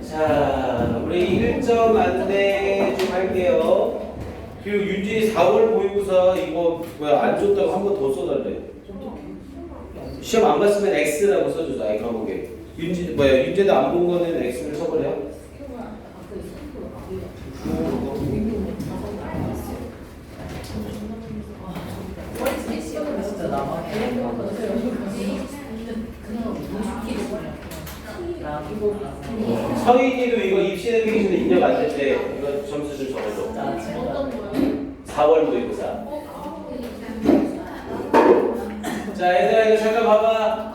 자, 우리 1점 안내 좀 할게요. 그리고 윤진이 4월 모의고사 이거 뭐야 안 줬다고 한 번 더 써달래. 시험 안 봤으면 X라고 써주자. 이 과목에. 윤재도 안 본 거는 X를 써버려. 서인이도 이거 입시 내기시는 입력 안 될 때 이거 점수 좀 적어줘. 4월 모의고사. 자, 얘들아 이거 잠깐 봐봐.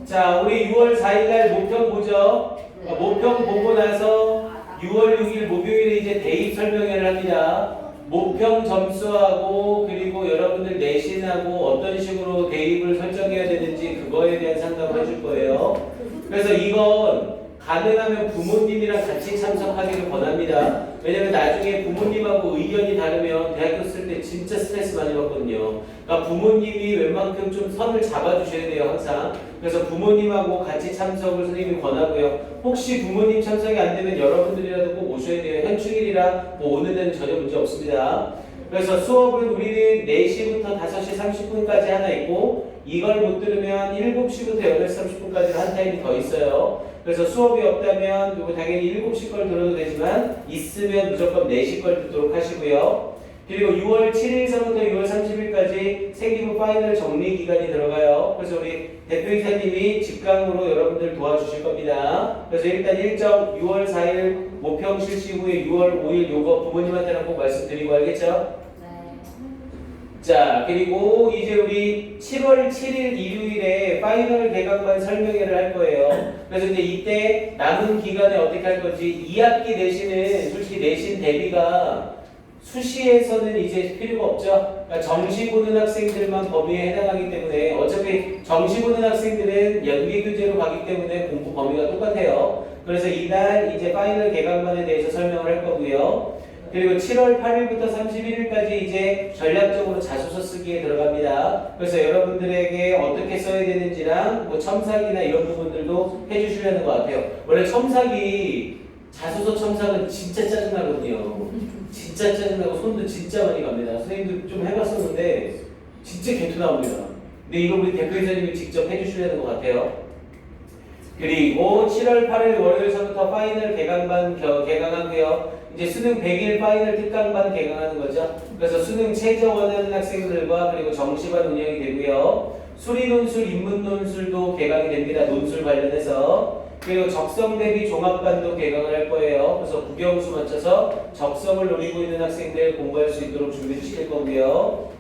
자, 우리 6월 4일날 모평 보죠. 모평 보고 나서 6월 6일 목요일에 이제 대입 설명회를 합니다. 모평 점수하고 그리고 여러분들 내신하고 어떤 식으로 대입을 설정해야 되는지 그거에 대한 상담을 해줄 거예요. 그래서 이건 가능하면 부모님이랑 같이 참석하기를 권합니다. 왜냐면 나중에 부모님하고 의견이 다르면 대학교 쓸 때 진짜 스트레스 많이 받거든요. 그러니까 부모님이 웬만큼 좀 선을 잡아주셔야 돼요, 항상. 그래서 부모님하고 같이 참석을 선생님이 권하고요. 혹시 부모님 참석이 안 되면 여러분들이라도 꼭 오셔야 돼요. 현충일이라 뭐 오는 데는 전혀 문제 없습니다. 그래서 수업은 우리는 4시부터 5시 30분까지 하나 있고 이걸 못 들으면 7시부터 8시 30분까지 한 타임이 더 있어요. 그래서 수업이 없다면 당연히 7시 걸 들어도 되지만 있으면 무조건 4시 걸 듣도록 하시고요. 그리고 6월 7일서부터 6월 30일까지 생기부 파이널 정리 기간이 들어가요. 그래서 우리 대표이사님이 직강으로 여러분들 도와주실 겁니다. 그래서 일단 일정 6월 4일 모평 실시 후에 6월 5일 요거 부모님한테는 꼭 말씀드리고 알겠죠? 자, 그리고 이제 우리 7월 7일 일요일에 파이널 개강반 설명회를 할 거예요. 그래서 이제 이때 남은 기간에 어떻게 할 건지 2학기 내신은 솔직히 내신 대비가 수시에서는 이제 필요가 없죠. 그러니까 정시 보는 학생들만 범위에 해당하기 때문에 어차피 정시 보는 학생들은 연계 교재로 가기 때문에 공부 범위가 똑같아요. 그래서 이날 이제 파이널 개강반에 대해서 설명을 할 거고요. 그리고 7월 8일부터 31일까지 이제 전략적으로 자소서 쓰기에 들어갑니다. 그래서 여러분들에게 어떻게 써야 되는지랑 뭐 첨삭이나 이런 부분들도 해주시려는 것 같아요. 원래 첨삭이 자소서 첨삭은 진짜 짜증나거든요. 진짜 짜증나고 손도 진짜 많이 갑니다. 선생님도 좀 해봤었는데 진짜 개토 나옵니다. 근데 이거 우리 대표이사님이 직접 해주시려는 것 같아요. 그리고 7월 8일 월요일서부터 파이널 개강반 개강하고요. 이제 수능 100일 파이널 특강반 개강하는 거죠. 그래서 수능 최저 원하는 학생들과 그리고 정시반 운영이 되고요. 수리 논술, 인문 논술도 개강이 됩니다. 논술 관련해서. 그리고 적성 대비 종합반도 개강을 할 거예요. 그래서 국영수 맞춰서 적성을 노리고 있는 학생들 공부할 수 있도록 준비 시킬 거고요.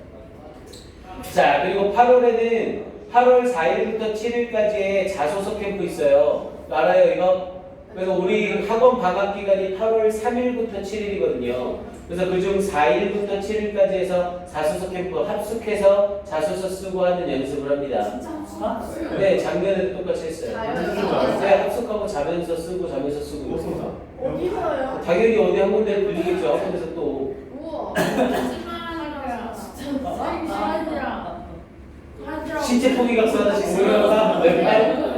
자, 그리고 8월에는 8월 4일부터 7일까지의 자소서 캠프 있어요. 알아요, 이거? 그래서 우리 학원 방학 기간이 8월 3일부터 7일이거든요. 그래서 그중 4일부터 7일까지 해서 자소서 캠프 합숙해서 자소서 쓰고 하는 연습을 합니다. 네, 작년에도 똑같이 했어요. 네, 합숙하고 자면서 쓰고 자면서 쓰고. 어디서요? 당연히 어디 한 군데 불리겠죠. 학원에서 또. 우와. 신체 포기각서 하나씩 모여서 웹팔.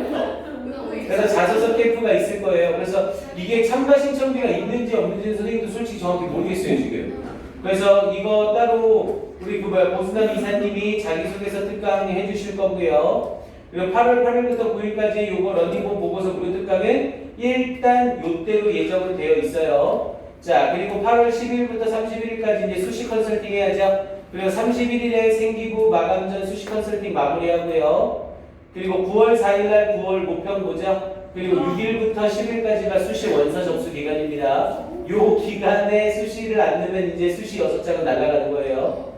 그래서 자소서 캠프가 있을 거예요. 그래서 이게 참가 신청비가 있는지 없는지 선생님도 솔직히 정확히 모르겠어요 지금. 그래서 이거 따로 우리 보수남 이사님이 자기소개서 특강 해주실 거고요. 그리고 8월 8일부터 9일까지 요거 런닝폼 보고서 무료 특강은 일단 요대로 예정은 되어 있어요. 자, 그리고 8월 10일부터 31일까지 이제 수시 컨설팅 해야죠. 그리고 31일에 생기부 마감 전 수시 컨설팅 마무리하고요. 그리고 9월 4일날 9월 모평 보죠. 그리고 6일부터 10일까지가 수시 원서 접수 기간입니다. 요 기간에 수시를 안 넣으면 이제 수시 6장은 날아가는 거예요.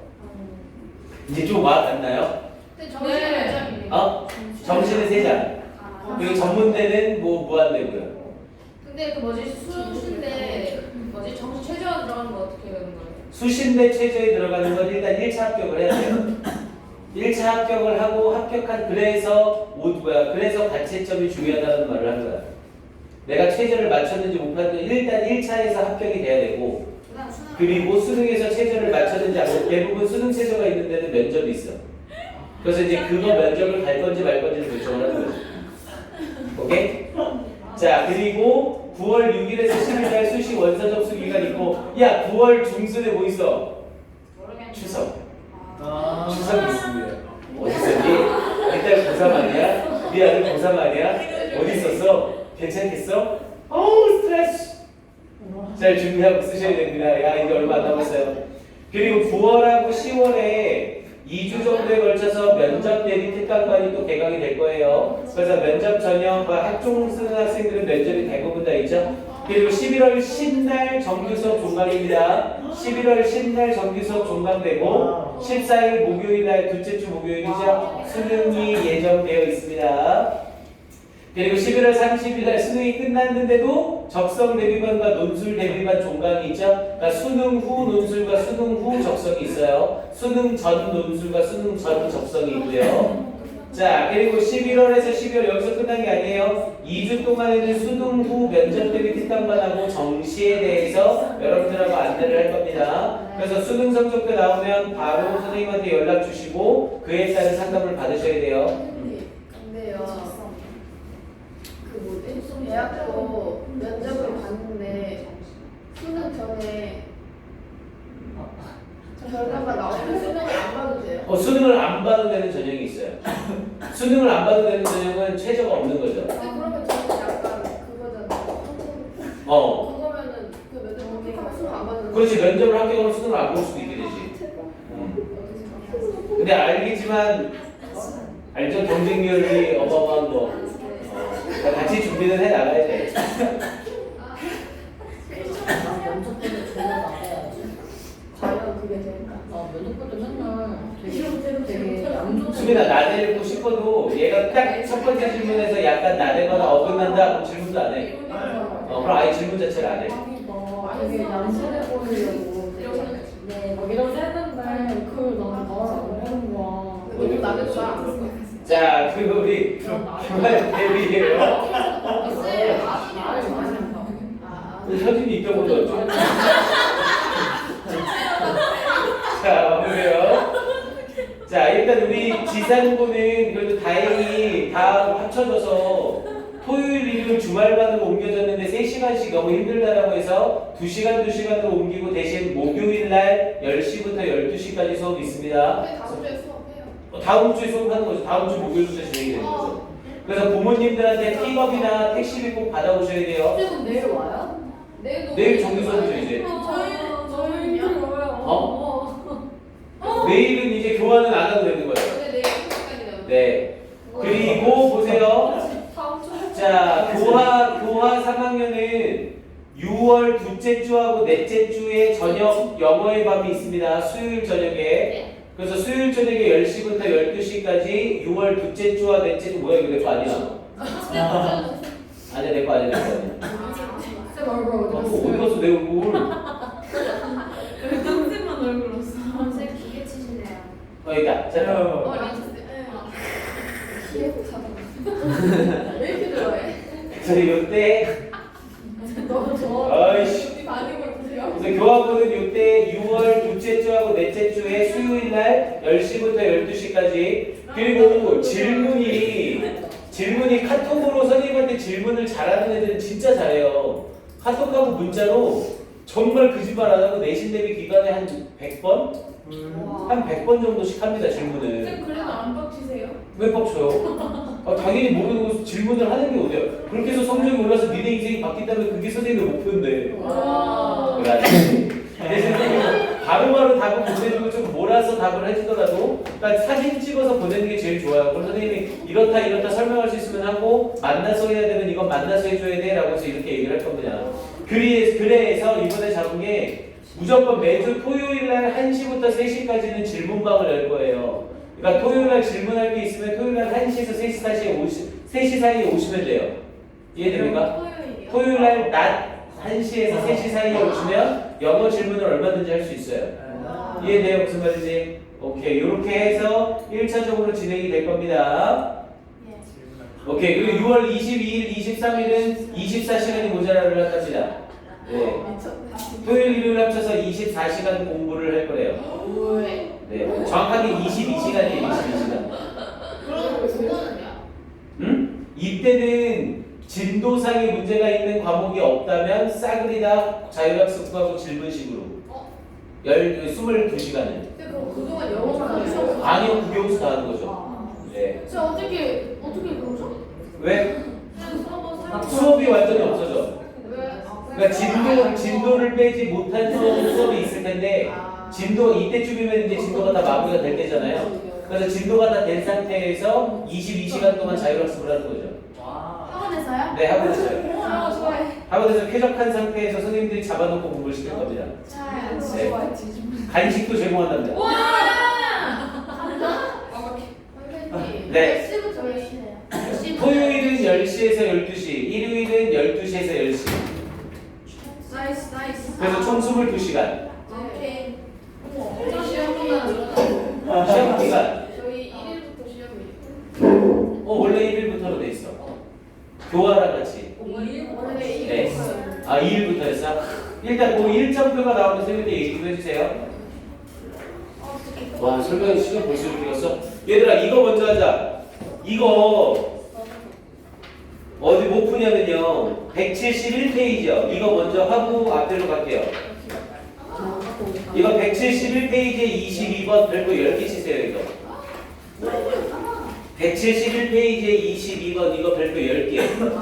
이제 좀 와 갔나요? 정시는 3장. 그리고 전문대는 무한대고요. 근데 그 뭐지 수시인데 뭐지 정시 최저 들어가는 거 어떻게 되는 거예요? 수신대 최저에 들어가는 건 일단 1차 합격을 해야 돼요. 1차 합격을 하고 합격한 그래서 가채점이 중요하다는 말을 한 거야. 내가 최저를 맞췄는지 못 맞췄는지 일단 1차에서 합격이 돼야 되고 그리고 수능에서 최저를 맞췄는지 안 맞췄는지 대부분 수능 최저가 있는 데는 면접이 있어. 그래서 이제 그거 면접을 갈 건지 말 건지를 결정을 하는 거지. 오케이? 자, 그리고 9월 6일에서 10일날 수시 원서 접수 기간 있고, 야, 9월 중순에 뭐 있어? 모르겠네. 추석. 아. 추석이 있습니다. 어디 있었니? 일단 고3 아니야? 네 아들 고3 아니야? 어디 있었어? 괜찮겠어? 어우, 스트레스. 잘 준비하고 쓰셔야 됩니다. 야, 이제 얼마 안 남았어요. 그리고 9월하고 10월에 2주 정도에 걸쳐서 면접 대비 특강반이 또 개강이 될 거예요. 그래서 면접 전형, 학종 쓰는 학생들은 면접이 대부분 다 있죠. 그리고 11월 신날 정규 수업 종강입니다. 11월 신날 정규 수업 종강되고 14일 목요일 날 둘째 주 목요일이죠. 수능이 예정되어 있습니다. 그리고 11월 30일 날 수능이 끝났는데도 적성 대비반과 논술 대비반 종강이 있죠. 그러니까 수능 후 논술과 수능 후 적성이 있어요. 수능 전 논술과 수능 전 적성이 있고요. 자, 그리고 11월에서 12월 여기서 끝난 게 아니에요. 2주 동안에는 수능 후 면접 대비 특강반하고 정시에 대해서 여러분들하고 안내를 할 겁니다. 그래서 수능 성적표 나오면 바로 선생님한테 연락 주시고 그에 따른 상담을 받으셔야 돼요. 근데요. 그 뭐지? 대학교 면접을 봤는데 수능 전에 결과가 나오면 수능을 안 봐도 돼요? 수능을 안 봐도 되는 전형이 있어요. 수능을 안 봐도 되는 전형은 최저가 없는 거죠. 근데 그러면 저는 약간 그거잖아요. 그거면은 그 면접 합격하면 수능 안 봐도 돼요? 그렇지. 면접을 합격하면 수능을 안 볼 수도 있게 되지. 근데 알겠지만 알죠? 경쟁률이 어마어마한 거. 그러니까 같이 준비는 해 나가야 돼. 면접 때문에 졸려 나가야지. 과연 그게 될까? 면접 때 맨날 되게 양 수빈아 나대고 싶어도 얘가 딱 첫 번째 질문에서 약간 나대거나 어긋난다 그럼 질문도 안 해. 그럼 아예 질문 자체를 안 해. 되게 얌전해 보이려고 네, 막 이런 했는데 그걸 나는 말을 안 하는 거야. 너무 나대도 잘안 그럴 거야. 자, 그리고 우리 그만 대비해요. 그 사진이 있던 것도 없죠. 자, 보세요. 자, 일단 우리 지산고는 그래도 다행히 다 합쳐져서 토요일, 일요일 주말반으로 옮겨졌는데 3시간씩 너무 힘들다라고 해서 2시간, 2시간으로 옮기고 대신 목요일 날 10시부터 12시까지 수업이 있습니다. 근데 다음 주에 수업해요. 다음 주에 수업하는 거죠. 다음 주 목요일부터 진행이 되는 거죠. 그래서 부모님들한테 픽업이나 택시비 꼭 받아오셔야 돼요. 지금 내일 와요? 내일 정규 수업이죠, 이제. 저희는 뭐예요? 내일은 이제 교환은 안 하도 되는 거예요. 근데 내일 수업까지 네. 그리고 보세요. 자, 교화 3학년은 6월 둘째 주하고 넷째 주에 저녁 영어의 밤이 있습니다. 수요일 저녁에. 그래서 수요일 저녁에 10시부터 12시까지 6월 둘째 주와 넷째 주 뭐야 이거 내 거 아니야? 아니야 내 거 아니야 내 거 아니야. 쌤 얼굴 어디 어디 갔어요? 갔어 내 얼굴? 쌤만 얼굴 없어. 쌤 기계 치시네요. 있다. 자, 왜 이렇게 좋아해? 저희 요때 너무 좋아. 아이씨. 우리 반응을 보세요. 그래서 교합은 요때 6월 둘째 주하고 넷째 주에 수요일 날 10시부터 12시까지. 그리고 질문이 카톡으로 선생님한테 질문을 잘하는 애들은 진짜 잘해요. 카톡하고 문자로 정말 거짓말 안 하고 내신 대비 기간에 한 100번? 한 100번 정도씩 합니다, 질문을. 쌤 그래도 안 빡치세요? 왜 빡쳐요? 당연히 모르는 거 질문을 하는 게 어디야? 그렇게 해서 성적이 올라서 니네 인생이 바뀐다면 그게 선생님의 목표인데. 그래가지고 대신 선생님은 바로바로 답을 보내주고 좀 몰아서 답을 해주더라도 그러니까 사진 찍어서 보내는 게 제일 좋아요. 그럼 선생님이 이렇다 설명할 수 있으면 하고 만나서 해야 되면 이건 만나서 해줘야 돼 라고 해서 이렇게 얘기를 할 겁니다. 그래서 이번에 잡은 게 무조건 매주 토요일날 1시부터 3시까지는 질문방을 열 거예요. 그러니까 토요일날 질문할 게 있으면 토요일날 1시에서 3시 사이에 오시면 돼요. 이해됩니까? 토요일날 낮 1시에서 3시 사이에 오시면 영어 질문을 얼마든지 할 수 있어요. 이해돼요? 무슨 말인지? 오케이. 이렇게 해서 1차적으로 진행이 될 겁니다. 오케이. 그리고 6월 22일, 23일은 24시간이 모자라를 합니다. 네. 토요일, 일요일 합쳐서 24시간 공부를 할 거래요. 네. 정확하게 22시간이에요. 22시간. 그러면 왜 그러느냐? 응? 이때는 진도상에 문제가 있는 과목이 없다면 싸그리다 자율학습하고 질문식으로 22시간을 근데 그동안 영어만 하셨어. 아니요 국영수 다 하는 거죠. 네. 진짜 어떻게 그러죠? 왜? 수업은 수업이 완전히 없어져. 왜? 그러니까 진도를 빼지 못한 수업이 있을 텐데 진도 이때쯤이면 이제 진도가 다 마무리가 될 때잖아요. 그래서 진도가 다 된 상태에서 22시간 동안 자율학습을 하는 거죠. 학원에서요? 네, 학원에서요. 좋아해. 학원에서 쾌적한 상태에서 선생님들이 잡아놓고 공부를 시킬 겁니다. 네. 간식도 제공한답니다. 네. 10시부터 몇 시에요? 토요일은 10시에서 12시, 일요일은 12시에서 10시. 나이스. 그래서 총 22시간. 오케이. 어머, 시험 끝나는 시험 기간. 저희 1일부터 시험이에요. 원래 1일부터로 돼 있어. 교화랑 같이. 원래 네. 1일부터. 2일부터 했어? 일단 그 일정표가 나오면 선생님들 얘기 좀 해주세요. 와, 설명이 시간 벌써 이렇게 갔어? 얘들아, 이거 먼저 하자. 이거 어디 못 푸냐면요. 171페이지요. 이거 먼저 하고 앞으로 갈게요. 이거 171페이지에 22번 별거 10개 치세요, 이거. 171페이지에 22번 이거 별거 10개.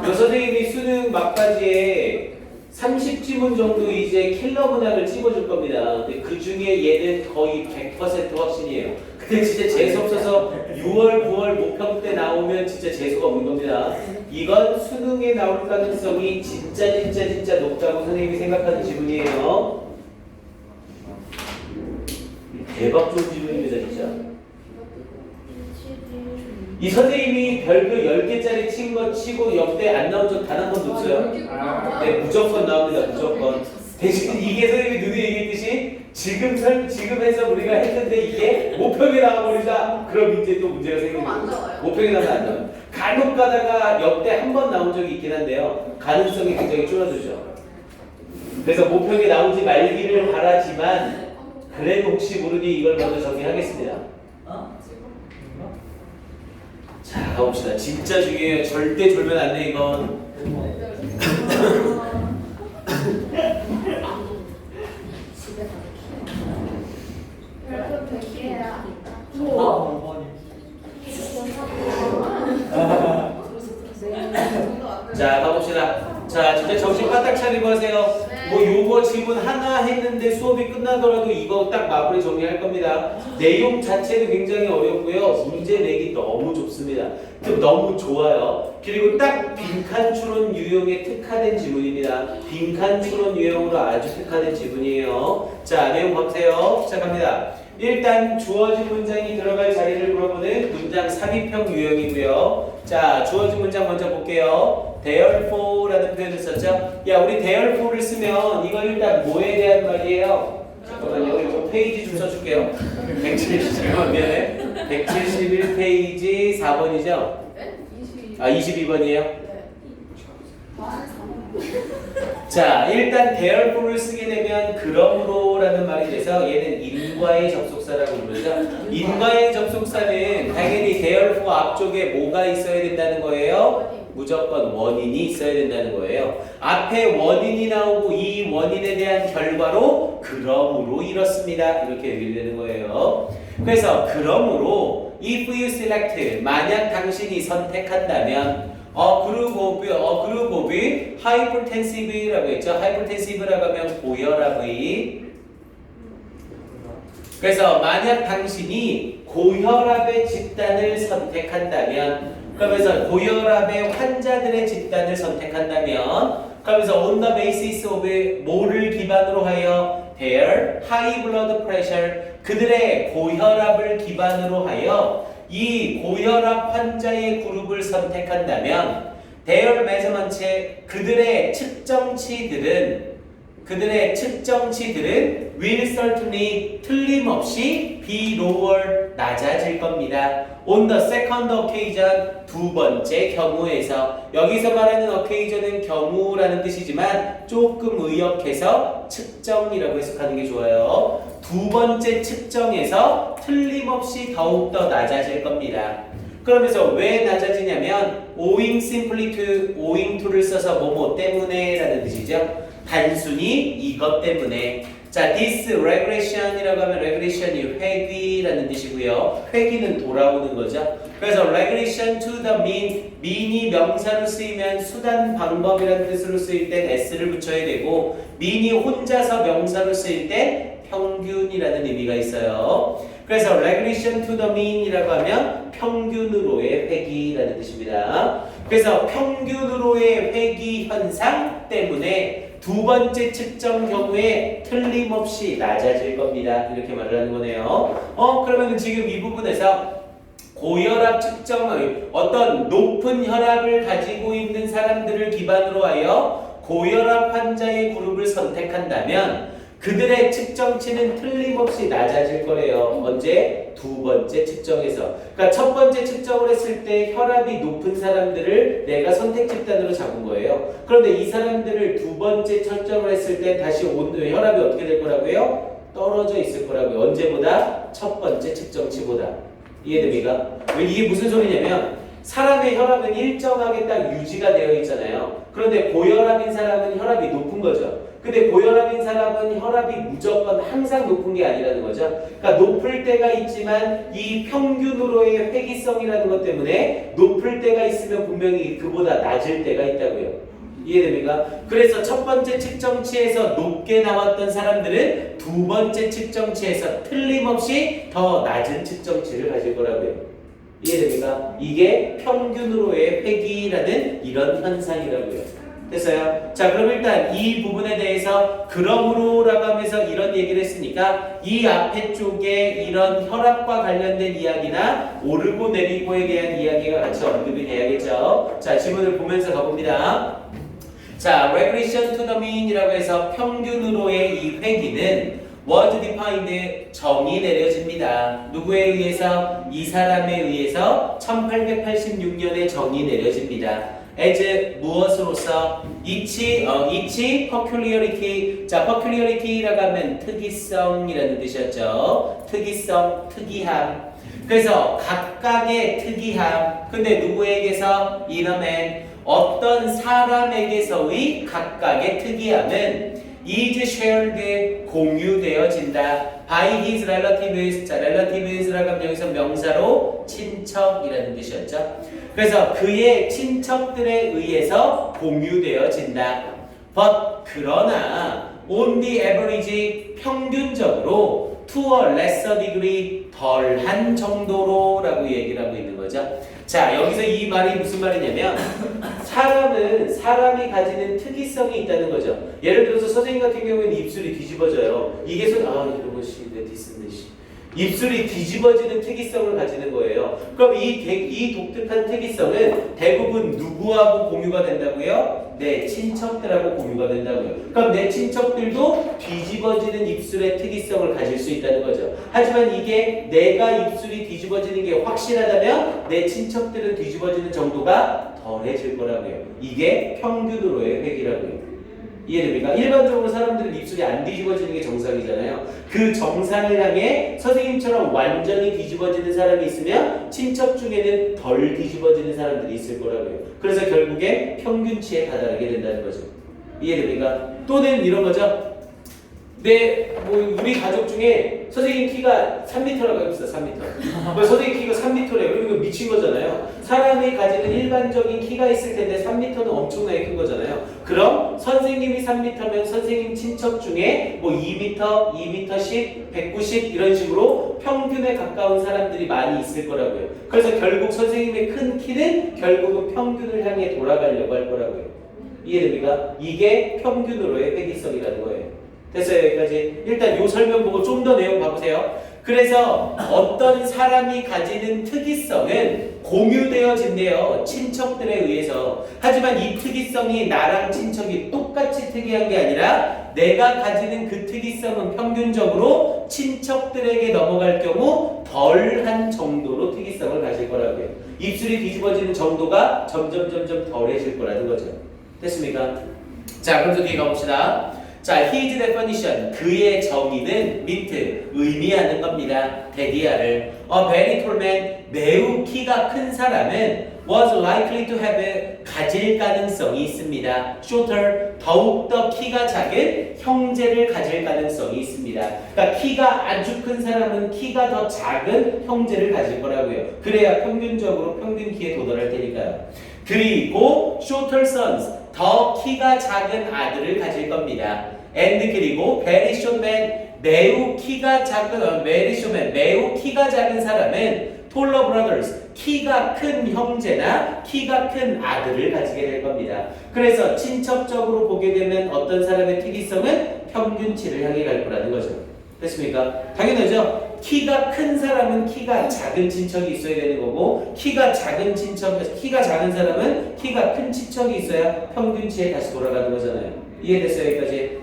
그 선생님이 수능 막바지에 30지문 정도 이제 킬러 문항을 찍어줄 겁니다. 근데 그 중에 얘는 거의 100% 확신이에요. 근데 진짜 재수없어서 6월, 9월 모평 때 나오면 진짜 재수가 없는 겁니다. 이건 수능에 나올 가능성이 진짜 높다고 선생님이 생각하는 지문이에요. 대박 좋은 지문입니다, 진짜. 이 선생님이 별표 10개짜리 친 거 치고 역대 안 나온 적 단 한 번도 없어요. 네, 무조건 나옵니다. 무조건. 대신 이게 선생님이 눈에 얘기했듯이 지금 해서 우리가 했는데 이게 모평에 나와버리자. 그럼 이제 또 문제가 생기는 거예요. 모평에 나오면 안 나와요. 간혹 가다가 역대 한 번 나온 적이 있긴 한데요. 가능성이 굉장히 줄어들죠. 그래서 모평에 나오지 말기를 바라지만 그래도 혹시 모르니 이걸 먼저 정리하겠습니다. 자, 가봅시다. 진짜 중요해요. 절대 졸면 안 돼, 이건. 자, 가봅시다. 자, 진짜 정신 바짝 차리고 하세요. 뭐 요거 지문 하나 했는데 수업이 끝나더라도 이거 딱 마무리 정리할 겁니다. 내용 자체도 굉장히 어렵고요. 문제 내기 너무 좁습니다. 너무 좋아요. 그리고 딱 빈칸 추론 유형에 특화된 지문입니다. 빈칸 추론 유형으로 아주 특화된 지문이에요. 자, 내용 보세요. 시작합니다. 일단 주어진 문장이 들어갈 자리를 물어보는 문장 삽입형 유형이고요. 자, 주어진 문장 먼저 볼게요. Therefore라는 표현을 썼죠. 야, 우리 therefore를 쓰면 이거 일단 뭐에 대한 말이에요? 잠깐만요. 이거 페이지 좀 써줄게요. 171페이지 4번이죠? 아, 22번이에요? 자, 일단 therefore를 쓰게 되면 그러므로라는 말이 돼서 얘는 인과의 접속사라고 부르죠. 인과의 접속사는 당연히 therefore 앞쪽에 뭐가 있어야 된다는 거예요? 무조건 원인이 있어야 된다는 거예요. 앞에 원인이 나오고 이 원인에 대한 결과로 그러므로 이렇습니다. 이렇게 얘기되는 거예요. 그래서 그러므로 if you select 만약 당신이 선택한다면 그룹 오브 hypertensive라고 했죠. hypertensive라고 하면 고혈압의. 그래서 만약 당신이 고혈압의 집단을 선택한다면, 그러면서 고혈압의 환자들의 집단을 선택한다면, 그러면서 on the basis of 뭐를 기반으로 하여 their high blood pressure 그들의 고혈압을 기반으로 하여 이 고혈압 환자의 그룹을 선택한다면 their measurement 그들의 측정치들은 will certainly 틀림없이 be lower 낮아질 겁니다. On the second occasion 두 번째 경우에서 여기서 말하는 occasion은 경우라는 뜻이지만 조금 의역해서 측정이라고 해석하는 게 좋아요. 두 번째 측정에서 틀림없이 더욱더 낮아질 겁니다. 그러면서 왜 낮아지냐면 owing simply to, owing to를 써서 뭐뭐 때문에 라는 뜻이죠. 단순히 이것 때문에. 자, this regression이라고 하면 regression이 회귀라는 뜻이고요. 회귀는 돌아오는 거죠. 그래서 regression to the mean, mean이 명사로 쓰이면 수단, 방법이라는 뜻으로 쓰일 땐 s를 붙여야 되고 mean이 혼자서 명사로 쓰일 때 평균이라는 의미가 있어요. 그래서 regression to the mean이라고 하면 평균으로의 회귀라는 뜻입니다. 그래서 평균으로의 회귀 현상 때문에 두 번째 측정 경우에 틀림없이 낮아질 겁니다. 이렇게 말을 하는 거네요. 그러면 지금 이 부분에서 고혈압 측정을 어떤 높은 혈압을 가지고 있는 사람들을 기반으로 하여 고혈압 환자의 그룹을 선택한다면 그들의 측정치는 틀림없이 낮아질 거래요. 언제? 두 번째 측정에서. 그러니까 첫 번째 측정을 했을 때 혈압이 높은 사람들을 내가 선택 집단으로 잡은 거예요. 그런데 이 사람들을 두 번째 측정을 했을 때 다시 혈압이 어떻게 될 거라고요? 떨어져 있을 거라고요. 언제보다? 첫 번째 측정치보다. 이해됩니까? 이게 무슨 소리냐면 사람의 혈압은 일정하게 딱 유지가 되어 있잖아요. 그런데 고혈압인 사람은 혈압이 높은 거죠. 근데 고혈압인 사람은 혈압이 무조건 항상 높은 게 아니라는 거죠. 그러니까 높을 때가 있지만 이 평균으로의 회귀성이라는 것 때문에 높을 때가 있으면 분명히 그보다 낮을 때가 있다고요. 이해됩니까? 그래서 첫 번째 측정치에서 높게 나왔던 사람들은 두 번째 측정치에서 틀림없이 더 낮은 측정치를 가질 거라고요. 이해됩니까? 이게 평균으로의 회귀라는 이런 현상이라고요. 됐어요? 자, 그럼 일단 이 부분에 대해서 그러므로라고 하면서 이런 얘기를 했으니까 이 앞에 쪽에 이런 혈압과 관련된 이야기나 오르고 내리고에 대한 이야기가 같이 언급이 돼야겠죠. 자, 지문을 보면서 가봅니다. 자, regression to the mean이라고 해서 평균으로의 이 회귀는 was defined, 정의 내려집니다. 누구에 의해서? 이 사람에 의해서 1886년에 정의 내려집니다. as 무엇으로서? each peculiarity. 자, peculiarity라고 하면 특이성이라는 뜻이었죠. 특이성, 특이함. 그래서 각각의 특이함. 근데 누구에게서? in a man. 어떤 사람에게서의 각각의 특이함은 is shared, 공유되어진다. by his relatives. 자, relatives라고 하면 여기서 명사로 친척이라는 뜻이었죠. 그래서 그의 친척들에 의해서 공유되어진다. But 그러나 on the average, 평균적으로 to a lesser degree, 덜한 정도로 라고 얘기를 하고 있는 거죠. 자, 여기서 이 말이 무슨 말이냐면 사람은 사람이 가지는 특이성이 있다는 거죠. 예를 들어서 선생님 같은 경우에는 입술이 뒤집어져요. 이게 이런 것이 내 디스인데 입술이 뒤집어지는 특이성을 가지는 거예요. 그럼 이 독특한 특이성은 대부분 누구하고 공유가 된다고요? 내 친척들하고 공유가 된다고요. 그럼 내 친척들도 뒤집어지는 입술의 특이성을 가질 수 있다는 거죠. 하지만 이게 내가 입술이 뒤집어지는 게 확실하다면 내 친척들은 뒤집어지는 정도가 덜해질 거라고요. 이게 평균으로의 회귀라고요. 이해됩니까? 일반적으로 사람들은 입술이 안 뒤집어지는 게 정상이잖아요. 그 정상을 향해 선생님처럼 완전히 뒤집어지는 사람이 있으면 친척 중에는 덜 뒤집어지는 사람들이 있을 거라고요. 그래서 결국에 평균치에 다다르게 된다는 거죠. 이해됩니까? 또는 이런 거죠. 우리 가족 중에 선생님 키가 3m라고 해봅시다. 3m. 선생님 키가 3m래요. 그러면 미친 거잖아요. 사람이 가지는 일반적인 키가 있을 텐데 3m는 엄청나게 큰 거잖아요. 그럼 선생님이 3m면 선생님 친척 중에 2m, 2m10, 190 이런 식으로 평균에 가까운 사람들이 많이 있을 거라고요. 그래서 결국 선생님의 큰 키는 결국은 평균을 향해 돌아가려고 할 거라고요. 이해됩니까? 이게 평균으로의 회귀성이라는 거예요. 됐어요, 여기까지. 일단 이 설명 보고 좀 더 내용 봐보세요. 그래서 어떤 사람이 가지는 특이성은 공유되어진대요. 친척들에 의해서. 하지만 이 특이성이 나랑 친척이 똑같이 특이한 게 아니라 내가 가지는 그 특이성은 평균적으로 친척들에게 넘어갈 경우 덜한 정도로 특이성을 가질 거라고요. 입술이 뒤집어지는 정도가 점점 덜해질 거라는 거죠. 됐습니까? 자, 그럼 뒤에 가봅시다. 자, his definition, 그의 정의는 mean, 의미하는 겁니다. 대디아를. A very tall man, 매우 키가 큰 사람은 was likely to have 가질 가능성이 있습니다. shorter 더욱더 키가 작은 형제를 가질 가능성이 있습니다. 그러니까 키가 아주 큰 사람은 키가 더 작은 형제를 가질 거라고요. 그래야 평균적으로 평균 키에 도달할 테니까요. 그리고 shorter sons 더 키가 작은 아들을 가질 겁니다. and 그리고 very short man 매우 키가 작은 매우 키가 작은 사람은 taller brothers 키가 큰 형제나 키가 큰 아들을 가지게 될 겁니다. 그래서 친척적으로 보게 되면 어떤 사람의 특이성은 평균치를 향해 갈 거라는 거죠. 됐습니까? 당연하죠. 키가 큰 사람은 키가 작은 친척이 있어야 되는 거고 키가 작은 사람은 키가 큰 친척이 있어야 평균치에 다시 돌아가는 거잖아요. 이해됐어요? 여기까지?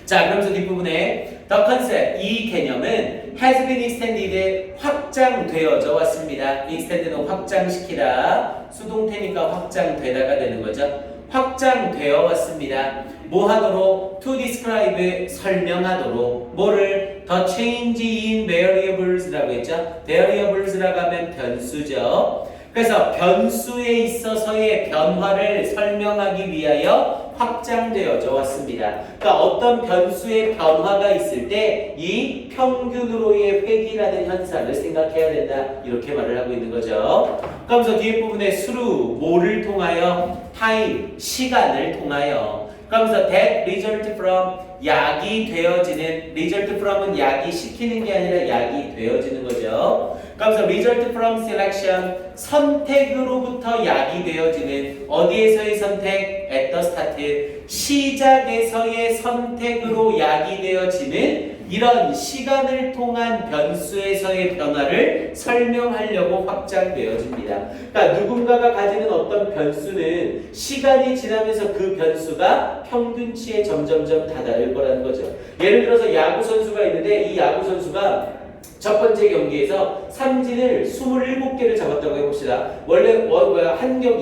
자, 그러면서 뒷부분에 the concept, 이 개념은 has been extended, 확장되어져 왔습니다. extended는 확장시키다, 수동태니까 확장되다가 되는 거죠. 확장되어 왔습니다. 뭐 하도록? to describe, 설명하도록. 뭐를? the change in variables라고 했죠. variables라고 하면 변수죠. 그래서 변수에 있어서의 변화를 설명하기 위하여 확장되어져 왔습니다. 그러니까 어떤 변수의 변화가 있을 때 이 평균으로의 회귀라는 현상을 생각해야 된다. 이렇게 말을 하고 있는 거죠. 그러면서 뒤에 부분에 through, 뭐를 통하여? time, 시간을 통하여. 그러면서 that result from, 약이 되어지는, result from은 약이 시키는 게 아니라 약이 되어지는 거죠. 그러면서 result from selection, 선택으로부터 약이 되어지는, 어디에서의 선택? at the start, 시작에서의 선택으로 약이 되어지는 이런 시간을 통한 변수에서의 변화를 설명하려고 확장되어집니다. 그러니까 누군가가 가지는 어떤 변수는 시간이 지나면서 그 변수가 평균치에 점점점 다다를 거라는 거죠. 예를 들어서 야구 선수가 있는데 이 야구 선수가 첫 번째 경기에서 삼진을 27개를 잡았다고 해봅시다. 원래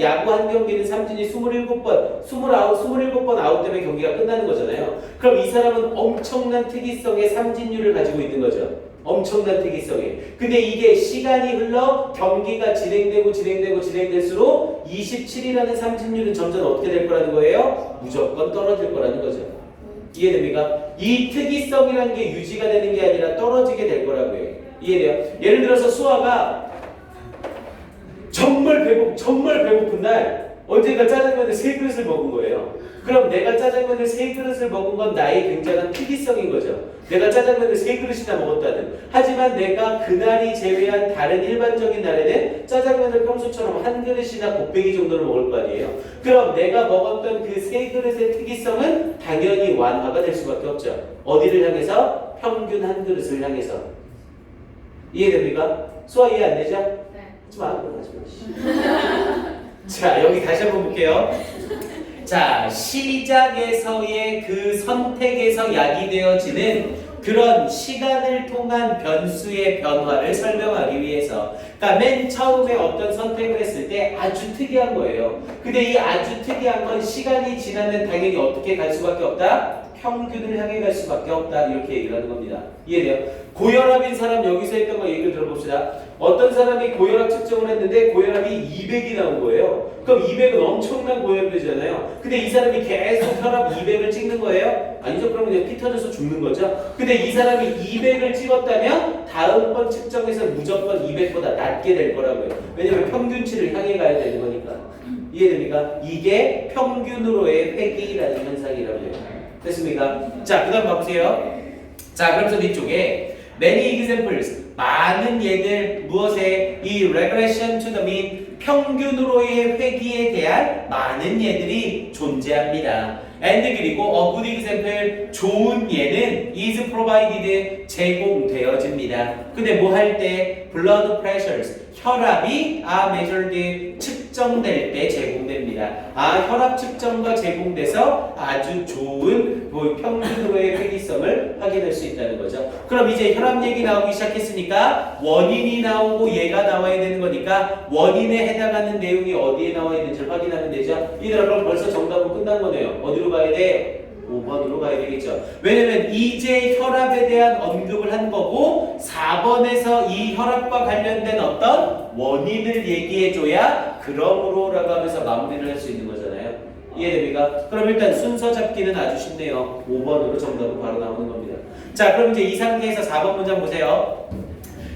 야구 한 경기는 삼진이 27번 아웃되면 경기가 끝나는 거잖아요. 그럼 이 사람은 엄청난 특이성의 삼진율을 가지고 있는 거죠. 엄청난 특이성에. 근데 이게 시간이 흘러 경기가 진행될수록 27이라는 삼진율은 점점 어떻게 될 거라는 거예요? 무조건 떨어질 거라는 거죠. 이해됩니까? 이 특이성이라는 게 유지가 되는 게 아니라 떨어지게 될 거라고요. 이해돼요? 예를 들어서 수아가 정말 배고픈 날 언젠가 짜장면을 3그릇을 먹은 거예요. 그럼 내가 짜장면을 3그릇을 먹은 건 나의 굉장한 특이성인 거죠. 내가 짜장면을 3그릇이나 먹었다는. 하지만 내가 그날이 제외한 다른 일반적인 날에는 짜장면을 평소처럼 1그릇이나 곱빼기 정도를 먹을 거 아니에요. 그럼 내가 먹었던 그 3그릇의 특이성은 당연히 완화가 될 수밖에 없죠. 어디를 향해서? 평균 1그릇을 향해서. 이해됩니까? 수아 이해 안 되죠? 네. 하지 마. 자, 여기 다시 한번 볼게요. 자, 시작에서의 그 선택에서 야기되어지는 그런 시간을 통한 변수의 변화를 설명하기 위해서, 그러니까 맨 처음에 어떤 선택을 했을 때 아주 특이한 거예요. 근데 이 아주 특이한 건 시간이 지나면 당연히 어떻게 갈 수밖에 없다? 평균을 향해 갈 수밖에 없다. 이렇게 얘기를 하는 겁니다. 이해돼요? 고혈압인 사람 여기서 했던 거 얘기를 들어봅시다. 어떤 사람이 고혈압 측정을 했는데 고혈압이 200이 나온 거예요. 그럼 200은 엄청난 고혈압이잖아요. 근데 이 사람이 계속 혈압 200을 찍는 거예요? 아니죠. 그러면 그냥 피 터져서 죽는 거죠. 근데 이 사람이 200을 찍었다면 다음번 측정에서 무조건 200보다 낮게 될 거라고요. 왜냐면 평균치를 향해 가야 되는 거니까. 이해됩니까? 이게 평균으로의 회귀라는 현상이라고요. 됐습니까? 자, 그 다음 봐보세요. 자, 그러면서 뒤쪽에 many examples, 많은 예들, 무엇에? 이 regression to the mean, 평균으로의 회귀에 대한 많은 예들이 존재합니다. and 그리고 a good example, 좋은 예는 is provided, 제공되어집니다. 근데 뭐 할 때? blood pressures, 혈압이 measured, 측정될 때 제공됩니다. 혈압 측정과 제공돼서 아주 좋은 평균으로의 회귀성을 확인할 수 있다는 거죠. 그럼 이제 혈압 얘기 나오기 시작했으니까 원인이 나오고 얘가 나와야 되는 거니까 원인에 해당하는 내용이 어디에 나와 있는지를 확인하면 되죠. 이들아 그럼 벌써 정답은 끝난 거네요. 어디로 가야 돼요? 5번으로 가야 되겠죠. 왜냐면 이제 혈압에 대한 언급을 한 거고 4번에서 이 혈압과 관련된 어떤 원인을 얘기해줘야 그러므로라고 하면서 마무리를 할 수 있는 거잖아요. 이해됩니까? 그럼 일단 순서 잡기는 아주 쉽네요. 5번으로 정답은 바로 나오는 겁니다. 자, 그럼 이제 이 상태에서 4번 문장 보세요.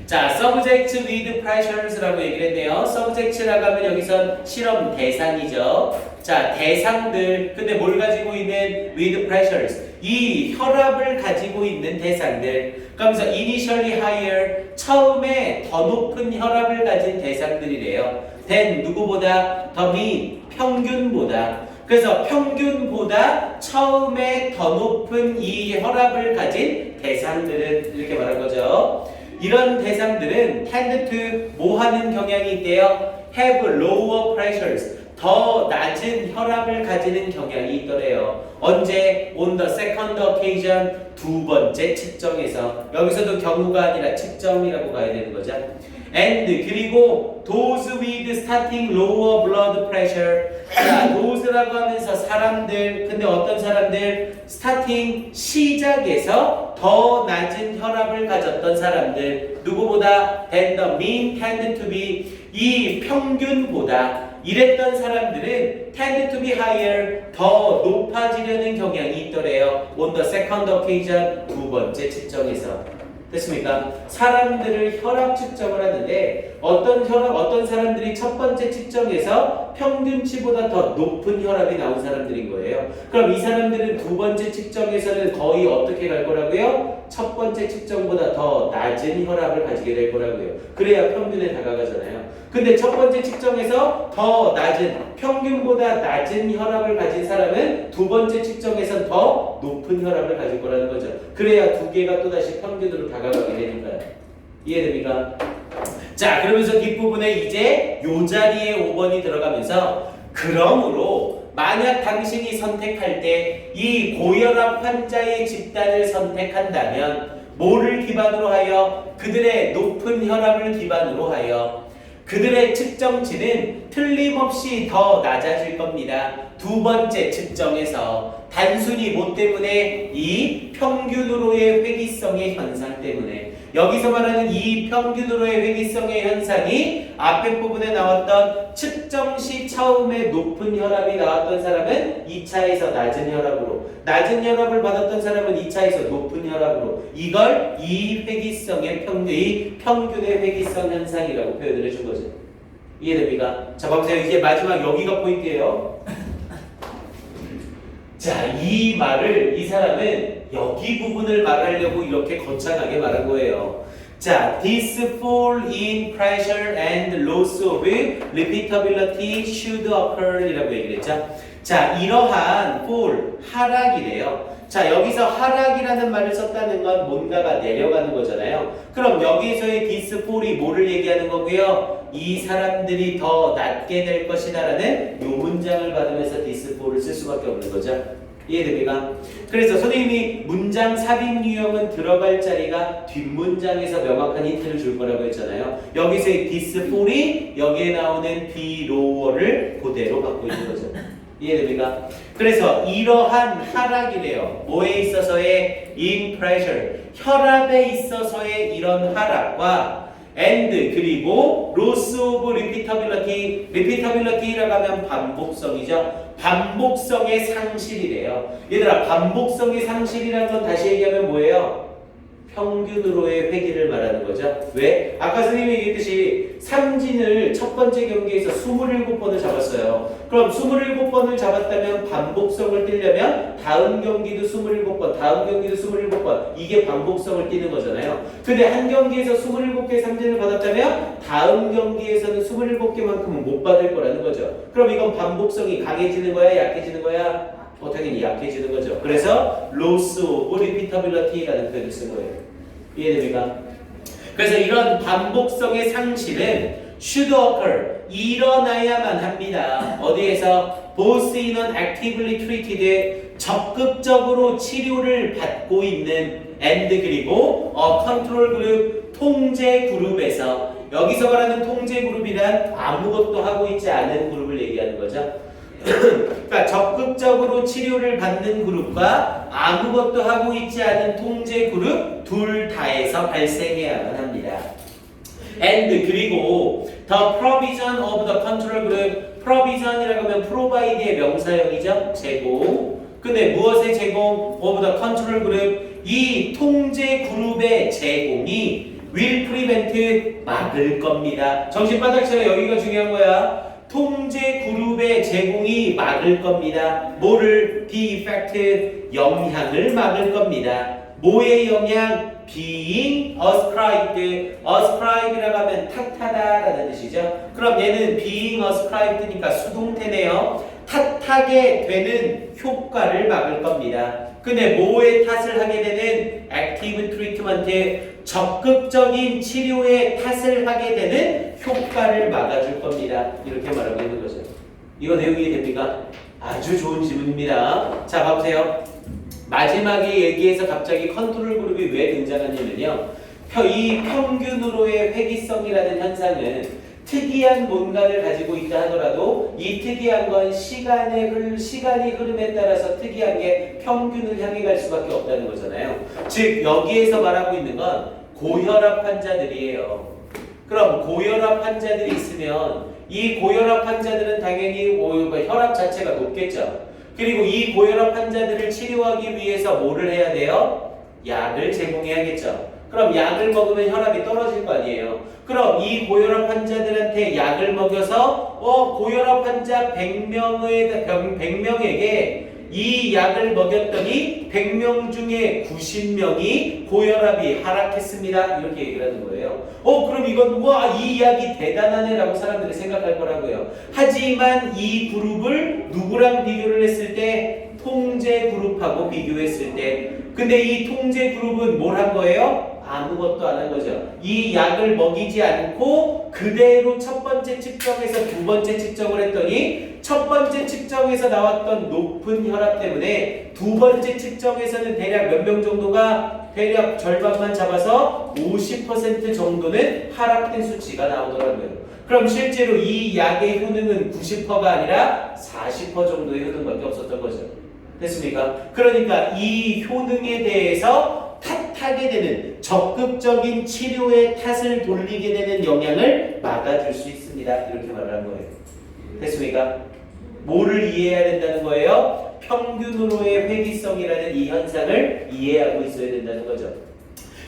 자, subject with pressures라고 얘기를 했네요. subject라고 하면 여기선 실험 대상이죠. 자, 대상들. 근데 뭘 가지고 있는 with pressures? 이 혈압을 가지고 있는 대상들. 그러면서 initially higher, 처음에 더 높은 혈압을 가진 대상들이래요. then 누구보다 더 mean, 평균보다. 그래서 평균보다 처음에 더 높은 이 혈압을 가진 대상들은 이렇게 말한 거죠. 이런 대상들은 tend to 뭐 하는 경향이 있대요? have lower pressures. 더 낮은 혈압을 가지는 경향이 있더래요. 언제? On the second occasion. 두 번째 측정에서. 여기서도 경우가 아니라 측정이라고 가야 되는 거죠. And 그리고 those with starting lower blood pressure. 자, those라고 하면서 사람들. 근데 어떤 사람들? starting 시작에서 더 낮은 혈압을 가졌던 사람들. 누구보다? than the mean tend to be. 이 평균보다 이랬던 사람들은 tend to be higher, 더 높아지려는 경향이 있더래요. On the second occasion, 두 번째 측정에서. 됐습니까? 사람들을 혈압 측정을 하는데 어떤 사람들이 첫 번째 측정에서 평균치보다 더 높은 혈압이 나온 사람들인 거예요. 그럼 이 사람들은 두 번째 측정에서는 거의 어떻게 갈 거라고요? 첫 번째 측정보다 더 낮은 혈압을 가지게 될 거라고요. 그래야 평균에 다가가잖아요. 근데 첫 번째 측정에서 더 낮은, 평균보다 낮은 혈압을 가진 사람은 두 번째 측정에선 더 높은 혈압을 가질 거라는 거죠. 그래야 두 개가 또다시 평균으로 다가가게 되니까요. 이해됩니까? 자, 그러면서 뒷부분에 이제 요 자리에 5번이 들어가면서 그러므로 만약 당신이 선택할 때 이 고혈압 환자의 집단을 선택한다면 뭐를 기반으로 하여? 그들의 높은 혈압을 기반으로 하여 그들의 측정치는 틀림없이 더 낮아질 겁니다. 두 번째 측정에서 단순히 뭐 때문에? 이 평균으로의 회귀성의 현상 때문에. 여기서 말하는 이 평균으로의 회귀성의 현상이 앞에 부분에 나왔던 측정 시 처음에 높은 혈압이 나왔던 사람은 2차에서 낮은 혈압으로, 낮은 혈압을 받았던 사람은 2차에서 높은 혈압으로, 이걸 이 회귀성의 평균의 회귀성 현상이라고 표현을 해준 거죠. 이해됩니까? 자, 봐보세요. 이제 마지막 여기가 포인트예요. 자, 이 말을 이 사람은 여기 부분을 말하려고 이렇게 거창하게 말한 거예요. 자, this fall in pressure and loss of repeatability should occur 이라고 얘기를 했죠. 자, 이러한 fall, 하락이래요. 자, 여기서 하락이라는 말을 썼다는 건 뭔가가 내려가는 거잖아요. 그럼 여기서의 this fall이 뭐를 얘기하는 거고요? 이 사람들이 더 낮게 될 것이다라는 요 문장을 받으면서 this fall을 쓸 수밖에 없는 거죠. 이해됩니까? 그래서 선생님이 문장 삽입 유형은 들어갈 자리가 뒷문장에서 명확한 힌트를 줄 거라고 했잖아요. 여기서의 this fall이 여기에 나오는 be lower를 그대로 갖고 있는 거죠. 이해됩니까? 그래서 이러한 하락이래요. 뭐에 있어서의? in pressure, 혈압에 있어서의 이런 하락과 and 그리고 loss of repeatability, repeatability라고 하면 반복성이죠. 반복성의 상실이래요. 얘들아, 반복성의 상실이라는 건 다시 얘기하면 뭐예요? 평균으로의 회귀를 말하는 거죠. 왜? 아까 선생님이 얘기했듯이 삼진을 첫 번째 경기에서 27번을 잡았어요. 그럼 27번을 잡았다면 반복성을 띄려면 다음 경기도 27번, 다음 경기도 27번, 이게 반복성을 띄는 거잖아요. 근데 한 경기에서 27개의 삼진을 받았다면 다음 경기에서는 27개만큼은 못 받을 거라는 거죠. 그럼 이건 반복성이 강해지는 거야, 약해지는 거야? 당연히 약해지는 거죠. 그래서 loss of repeatability라는 표현을 쓴 거예요. 이해됩니까? 그래서 이런 반복성의 상실은 should occur, 일어나야만 합니다. 어디에서? both in an actively treated, 적극적으로 치료를 받고 있는 and 그리고 control group, 통제 그룹에서. 여기서 말하는 통제 그룹이란 아무것도 하고 있지 않은 그룹을 얘기하는 거죠. 그러니까 적극적으로 치료를 받는 그룹과 아무것도 하고 있지 않은 통제 그룹 둘 다에서 발생해야만 합니다. and 그리고 The provision of the control group. provision이라고 하면 provide의 명사형이죠. 제공. 근데 무엇의 제공? of the control group. 이 통제 그룹의 제공이 will prevent 막을 겁니다. 정신 바짝 차려. 여기가 중요한 거야. 통제 그룹의 제공이 막을 겁니다. 뭐를? the effect 영향을 막을 겁니다. 뭐의 영향? being ascribed. ascribe이라고 하면 탓하다라는 뜻이죠. 그럼 얘는 being ascribed니까 수동태네요. 탓하게 되는 효과를 막을 겁니다. 근데 뭐에 탓을 하게 되는 active treatment, 적극적인 치료에 탓을 하게 되는 효과를 막아줄 겁니다. 이렇게 말하고 있는 거죠. 이거 내용이 됩니까? 아주 좋은 질문입니다. 자, 봐보세요. 마지막에 얘기해서 갑자기 컨트롤 그룹이 왜 등장하냐면요. 이 평균으로의 회귀성이라는 현상은 특이한 뭔가를 가지고 있다 하더라도 이 특이한 건 시간이 흐름에 따라서 특이한 게 평균을 향해 갈 수밖에 없다는 거잖아요. 즉 여기에서 말하고 있는 건 고혈압 환자들이에요. 그럼 고혈압 환자들이 있으면 이 고혈압 환자들은 당연히 혈압 자체가 높겠죠. 그리고 이 고혈압 환자들을 치료하기 위해서 뭐를 해야 돼요? 약을 제공해야겠죠. 그럼 약을 먹으면 혈압이 떨어질 거 아니에요. 그럼 이 고혈압 환자들한테 약을 먹여서 고혈압 환자 100명에게 이 약을 먹였더니 100명 중에 90명이 고혈압이 하락했습니다. 이렇게 얘기를 하는 거예요. 그럼 이건 우와 이 약이 대단하네 라고 사람들이 생각할 거라고요. 하지만 이 그룹을 누구랑 비교를 했을 때? 통제 그룹하고 비교했을 때. 근데 이 통제 그룹은 뭘 한 거예요? 아무것도 안 한 거죠. 이 약을 먹이지 않고 그대로 첫 번째 측정에서 두 번째 측정을 했더니 첫 번째 측정에서 나왔던 높은 혈압 때문에 두 번째 측정에서는 대략 몇 명 정도가 대략 절반만 잡아서 50% 정도는 하락된 수치가 나오더라고요. 그럼 실제로 이 약의 효능은 90%가 아니라 40% 정도의 효능밖에 없었던 거죠. 됐습니까? 그러니까 이 효능에 대해서 탓하게 되는 적극적인 치료에 탓을 돌리게 되는 영향을 막아줄 수 있습니다. 이렇게 말을 한 거예요. 됐습니까? 뭐를 이해해야 된다는 거예요? 평균으로의 회귀성이라는 이 현상을 이해하고 있어야 된다는 거죠.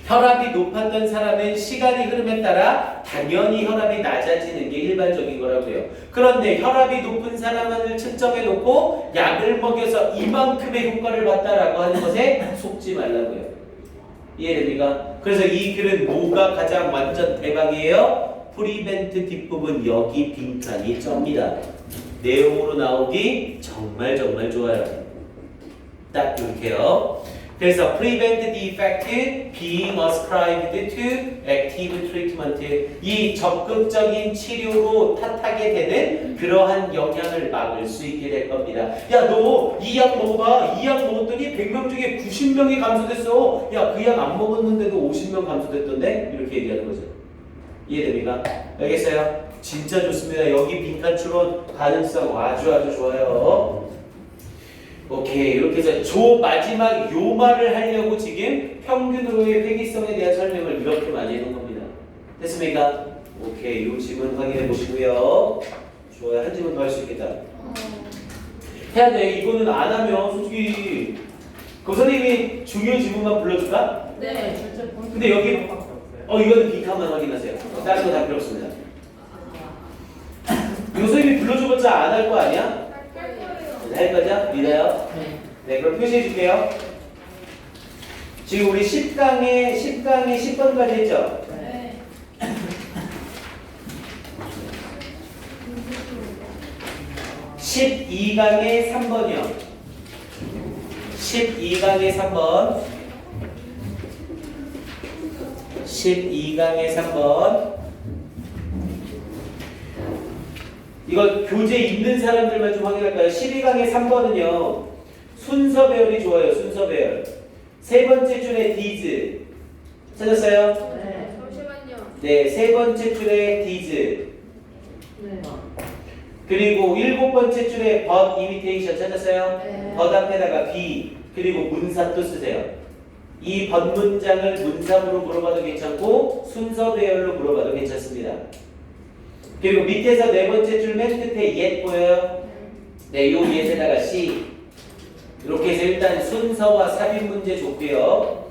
혈압이 높았던 사람은 시간이 흐름에 따라 당연히 혈압이 낮아지는 게 일반적인 거라고요. 그런데 혈압이 높은 사람을 측정해 놓고 약을 먹여서 이만큼의 효과를 봤다라고 하는 것에 속지 말라고요. 이해됩니까? 그래서 이 글은 뭐가 가장 완전 대박이에요? 프리벤트 뒷부분 여기 빈칸이 쩝니다. 내용으로 나오기 정말 좋아요. 딱 이렇게요. 그래서 prevent the effect being ascribed to active treatment. 이 적극적인 치료로 탓하게 되는 그러한 영향을 막을 수 있게 될 겁니다. 야, 너 이 약 먹어봐. 이 약 먹었더니 100명 중에 90명이 감소됐어. 야, 그 약 안 먹었는데도 50명 감소됐던데? 이렇게 얘기하는 거죠. 이해됩니까? 알겠어요? 진짜 좋습니다. 여기 빈칸 추론 가능성 아주 좋아요. 오케이. 이렇게 해서 마지막 요 말을 하려고 지금 평균으로의 회귀성에 대한 설명을 이렇게 많이 해놓은 겁니다. 됐습니까? 오케이. 요 지문 확인해 보시고요. 좋아요. 한 지문 더 할 수 있겠다. 해야 돼. 이거는 안 하면 솔직히 그 선생님이 중요 지문만 불러줄까? 네. 근데 여기 이거는 빈칸만 확인하세요. 다른 거 다 필요 없습니다. 요 선생님이 불러줘봤자 안 할 거 아니야? 할 거죠? 믿어요? 네, 그럼 표시해 줄게요. 지금 우리 10강에 10번까지 했죠? 네. 12강에 3번이요. 12강에 3번. 12강에 3번. 이거 교재 있는 사람들만 좀 확인할까요? 12강의 3번은요. 순서 배열이 좋아요. 순서 배열. 세 번째 줄에 디즈. 찾았어요? 네. 잠시만요. 네, 세 번째 줄에 디즈. 네. 그리고 일곱 번째 줄에 but imitation 찾았어요? 네. but 앞에다가 be 그리고 문사 또 쓰세요. 이 but 문장을 문사으로 물어봐도 괜찮고 순서 배열로 물어봐도 괜찮습니다. 그리고 밑에서 네 번째 줄 맨 끝에 yet 보여요? 네, 요 yet에다가 C. 이렇게 해서 일단 순서와 삽입 문제 줬고요.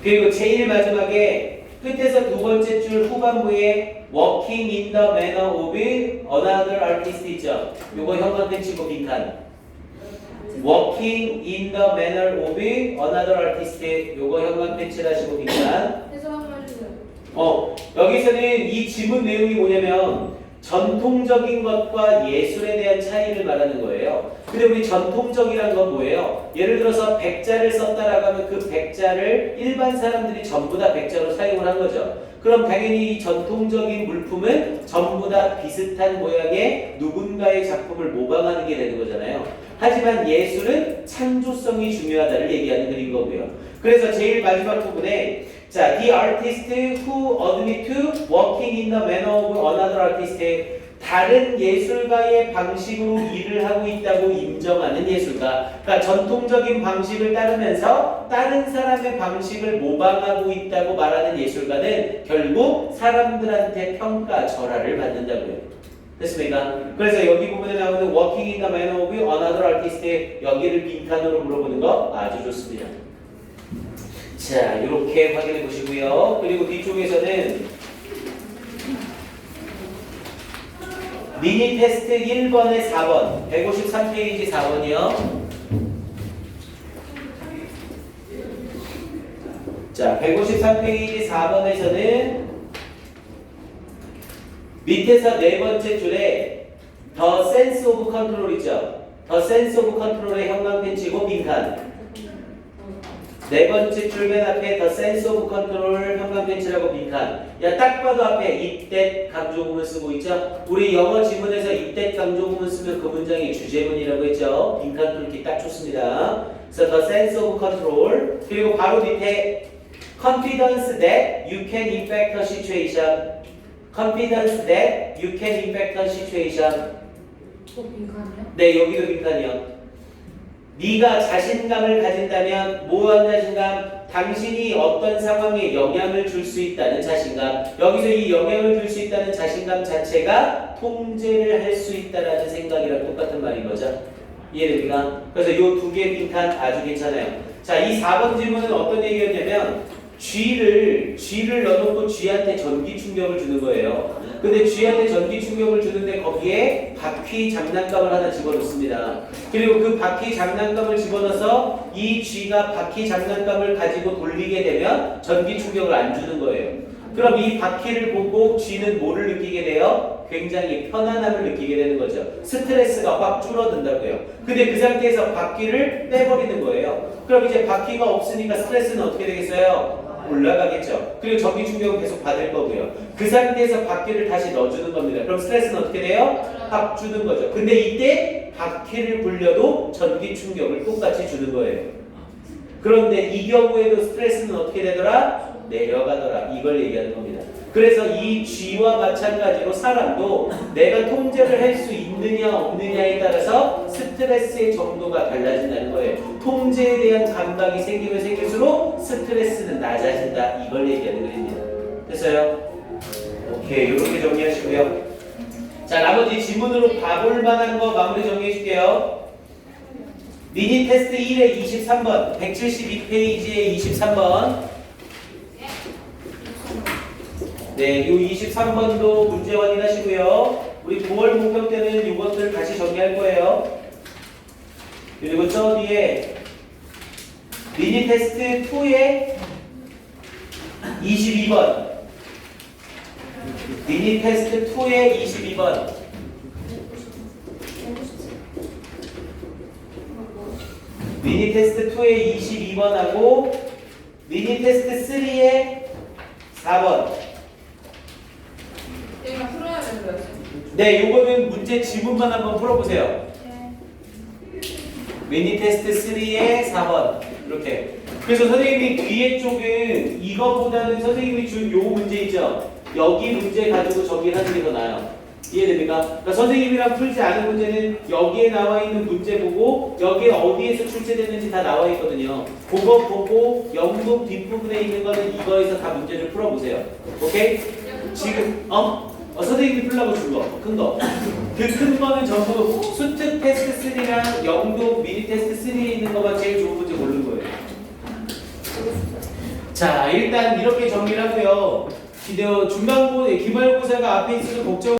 그리고 제일 마지막에 끝에서 두 번째 줄 후반부에 working in the manner of another artist 있죠? 요거 형광펜 치고 빈칸. working in the manner of another artist 요거 형광펜 칠하시고 빈칸. 해석 한번 해주세요. 여기서는 이 지문 내용이 뭐냐면 전통적인 것과 예술에 대한 차이를 말하는 거예요. 근데 우리 전통적이란 건 뭐예요? 예를 들어서 백자를 썼다라고 하면 그 백자를 일반 사람들이 전부 다 백자로 사용을 한 거죠. 그럼 당연히 이 전통적인 물품은 전부 다 비슷한 모양의 누군가의 작품을 모방하는 게 되는 거잖아요. 하지만 예술은 창조성이 중요하다를 얘기하는 글인 거고요. 그래서 제일 마지막 부분에 자, the artist who admit to working in the manner of another artist 다른 예술가의 방식으로 일을 하고 있다고 인정하는 예술가. 그러니까 전통적인 방식을 따르면서 다른 사람의 방식을 모방하고 있다고 말하는 예술가는 결국 사람들한테 평가, 절하를 받는다고요. 됐습니까? 그래서 여기 부분에 나오는 working in the manner of another artist 여기를 빈칸으로 물어보는 거 아주 좋습니다. 자, 이렇게 확인해 보시고요. 그리고 뒤쪽에서는 미니 테스트 1번에 4번, 153페이지 4번이요. 자, 153페이지 4번에서는 밑에서 네 번째 줄에 The Sense of Control 있죠? The Sense of Control의 형광펜 치고 빈칸. 네 번째 줄 맨 앞에 The Sense of Control 형광펜치라고 빈칸. 야, 딱 봐도 앞에 it that 강조구문 쓰고 있죠? 우리 영어 지문에서 it that 강조구문 쓰면 그 문장이 주제문이라고 했죠? 빈칸 뚫기 딱 좋습니다. 그래서 The Sense of Control. 그리고 바로 밑에 Confidence that you can impact a situation. Confidence that you can impact a situation. 또 빈칸이요? 네, 여기도 빈칸이요. 네가 자신감을 가진다면 뭐한 자신감? 당신이 어떤 상황에 영향을 줄 수 있다는 자신감. 여기서 이 영향을 줄 수 있다는 자신감 자체가 통제를 할 수 있다라는 생각이랑 똑같은 말인 거죠. 이해됩니까? 그래서 이 두 개의 빈칸 아주 괜찮아요. 자, 이 4번 질문은 어떤 얘기였냐면 쥐를 넣어놓고 쥐한테 전기 충격을 주는 거예요. 근데 쥐한테 전기 충격을 주는데 거기에 바퀴 장난감을 하나 집어넣습니다. 그리고 그 바퀴 장난감을 집어넣어서 이 쥐가 바퀴 장난감을 가지고 돌리게 되면 전기 충격을 안 주는 거예요. 그럼 이 바퀴를 보고 쥐는 뭐를 느끼게 돼요? 굉장히 편안함을 느끼게 되는 거죠. 스트레스가 확 줄어든다고요. 근데 그 상태에서 바퀴를 빼버리는 거예요. 그럼 이제 바퀴가 없으니까 스트레스는 어떻게 되겠어요? 올라가겠죠. 그리고 전기 충격은 계속 받을 거고요. 그 상태에서 바퀴를 다시 넣어주는 겁니다. 그럼 스트레스는 어떻게 돼요? 확 주는 거죠. 근데 이때 바퀴를 굴려도 전기 충격을 똑같이 주는 거예요. 그런데 이 경우에도 스트레스는 어떻게 되더라? 내려가더라. 이걸 얘기하는 겁니다. 그래서 이 쥐와 마찬가지로 사람도 내가 통제를 할 수 있느냐 없느냐에 따라서 스트레스의 정도가 달라진다는 거예요. 통제에 대한 감각이 생기면 생길수록 스트레스는 낮아진다. 이걸 얘기하는 글입니다. 됐어요? 오케이, 이렇게 정리하시고요. 자, 나머지 지문으로 봐볼 만한 거 마무리 정리해 줄게요. 미니 테스트 1의 23번, 172페이지의 23번. 네, 요 23번도 문제 확인하시고요. 우리 9월 목표 때는 이것들 다시 정리할 거예요. 그리고 저 뒤에 미니 테스트 2의 22번. 미니 테스트 2의 22번. 미니 테스트 2의 22번하고 미니 테스트 3의 4번. 내가 풀어야 되는 거였어요. 네, 요거는 문제 지문만 한번 풀어보세요. 미니 테스트 3의 4번. 이렇게. 그래서 선생님이 뒤에 쪽은 이거보다는 선생님이 준 요 문제 있죠? 여기 문제 가지고 저기 하는 게 더 나아요. 이해됩니까? 그러니까 선생님이랑 풀지 않은 문제는 여기에 나와 있는 문제 보고 여기에 어디에서 출제되는지 다 나와 있거든요. 그거 보고 영국 뒷부분에 있는 거는 이거에서 다 문제를 풀어보세요. 오케이? 지금 선생님이 풀라고 준 거, 큰 거. 그 큰 거는 전부 수특 테스트 3랑 영동 미니 테스트 3에 있는 거만 제일 좋은 문제 고른 거예요. 자, 일단 이렇게 정리를 하고요. 기말고사가 앞에 있어서 걱정